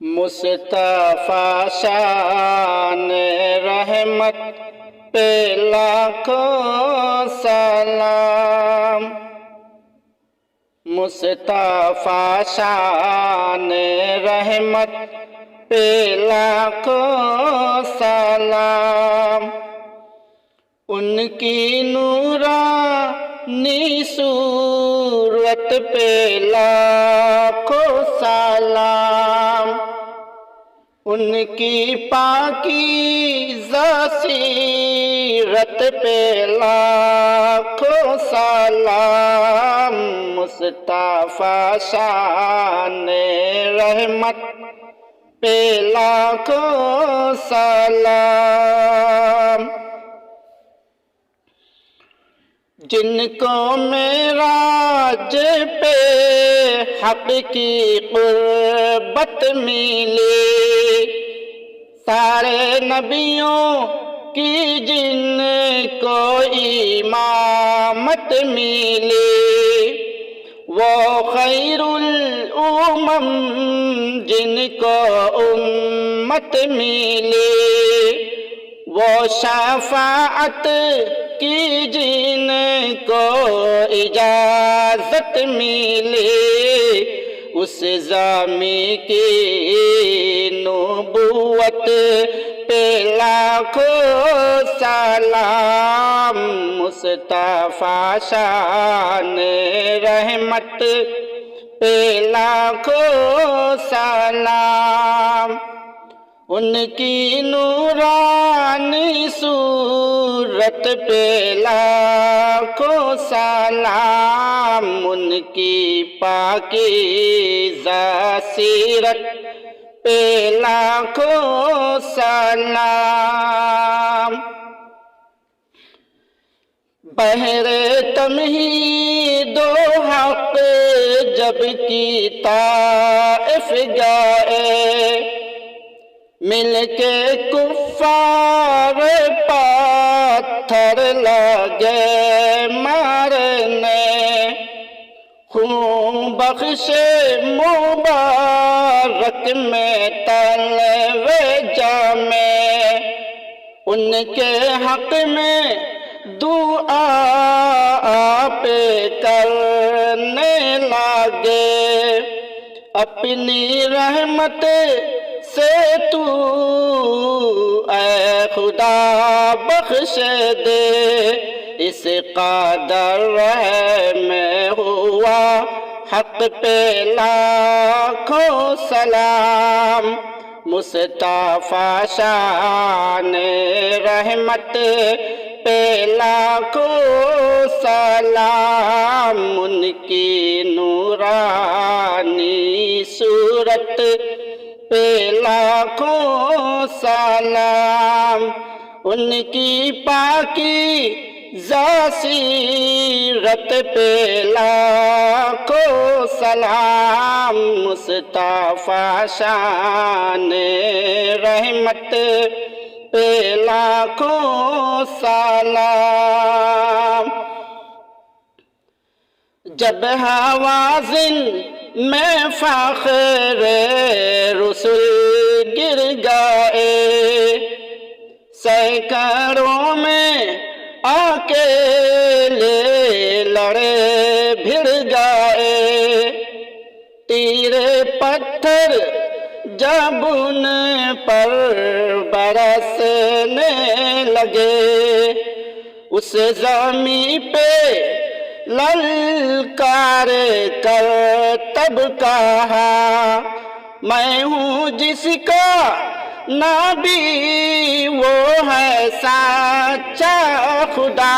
مصطفیٰ شان رحمت پہ لاکھوں سلام، مصطفیٰ شان رحمت پہ لاکھوں سلام، ان کی نورانی صورت پہ لاکھوں سلام، ان کی پاکیزہ سیرت پہ لاکھوں سلام، مصطفیٰ شان رحمت پہ لاکھوں سلام، جن کو معراج پہ حق کی قربت ملی، سارے نبیوں کی جن کو امامت ملی، وہ خیر الامم جن کو امت ملی، وہ شفاعت کی جن کو اجازت ملی، اس ضامی کی نبوت پہ لاکھوں سلام، مصطفیٰ شان رحمت پہ لاکھوں سلام، ان کی نورانی صورت پہ لاکھوں سلام، ان کی پاکیزہ سیرت پہ لاکھوں سلام، بحر تمہید و حق جب کی طائف گئے، مل کے کفار پتھر لگے مارنے، خون بخش مبارک میں تلوے جامے، ان کے حق میں دعا آپ کرنے لگے، اپنی رحمت سے تو اے خدا بخش دے، اس قدر میں ہوا حق پہ لاکھوں سلام، مصطفیٰ شان رحمت پہ لاکھوں سلام، ان کی نورانی صورت پہ لاکھوں سلام، ان کی پاکیزہ سیرت پہ لاکھوں سلام، مصطفیٰ شان رحمت پہ لاکھوں سلام، جب حوازن میں فخر رسول گر گئے، سینکڑوں میں اکیلے لڑے بھڑ گئے، تیر پتھر جب ان پر برسنے لگے، اس زمین پہ للکار کر تب کہا، میں ہوں جس کا نبی وہ ہے سچا خدا،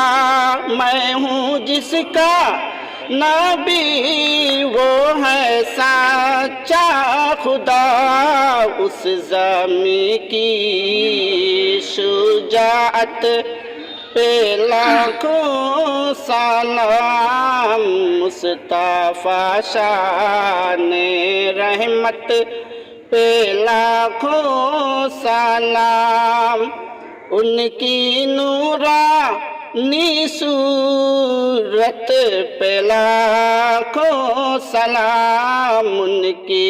میں ہوں جس کا نبی وہ ہے سچا خدا، اس زمین کی شجاعت پہ لاکھوں سلام، مصطفیٰ شان رحمت پہ لاکھوں سلام، ان کی نورانی نی صورت پہ لاکھوں سلام، ان کی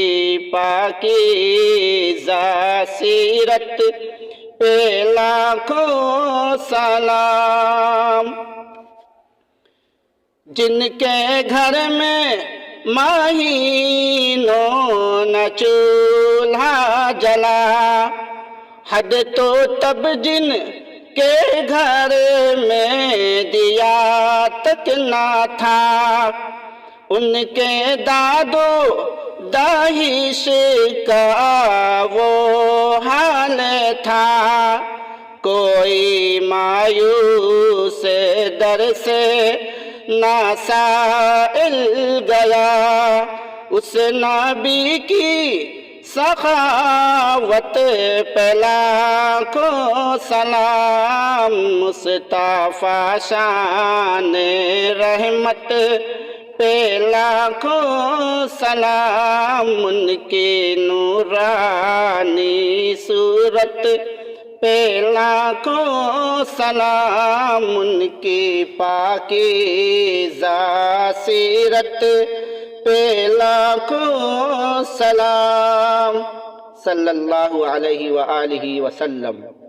پاکیزہ سیرت پہ لاکھوں سلام۔ جن کے گھر میں مہینوں نہ چولہا جلا، حد تو تب جن کے گھر میں دیا تک نہ تھا، ان کے دادو داہش کا وہ حال تھا۔ کوئی مایوس در سے نہ سائل گیا، اس نبی کی سخاوت پہ لاکھوں سلام، مصطفیٰ شان رحمت پہ لاکھوں سلام، ان کی نورانی صورت پہ لاکھوں سلام، ان کی پاکیزہ سیرت پہ لاکھوں سلام۔ صلی اللہ علیہ وآلہ وسلم۔